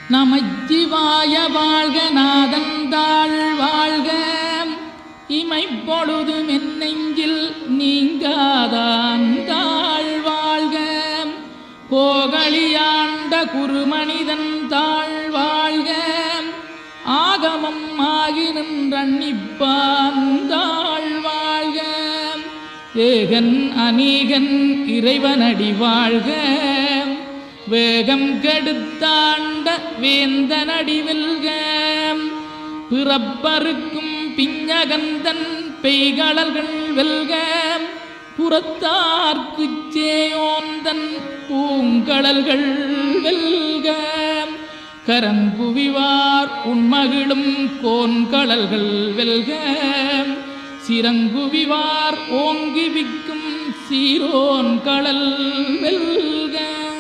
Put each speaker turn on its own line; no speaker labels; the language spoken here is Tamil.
நமச்சிவாய வாழ்க நாதந்தாள் வாழ்க இமைப்பொழுது மென்னெஞ்சில் நீங்காதாந்தாள் வாழ்க கோகலியாண்ட குருமனிதன் தாழ் வாழ்க ஆகமம் ஆகி நின்றன்னிப்பாந்தாள் வாழ்க ஏகன் அநீகன் இறைவனடி வாழ்க வேகம் கெடுத்தாண்ட வேந்தனடி வெல்க பிறப்பருக்கும் பிஞகந்தன் பெய்களர்கள் வெல்க புறத்தார்க்குச் சேயோந்தன் பூங்கடல்கள் வெல்க கரங்குவிவார் உண்மகிழும் கோன்கடல்கள் வெல்க சிறங்குவிவார் ஓங்கி விக்கும் சீரோன் கடல் வெல்க.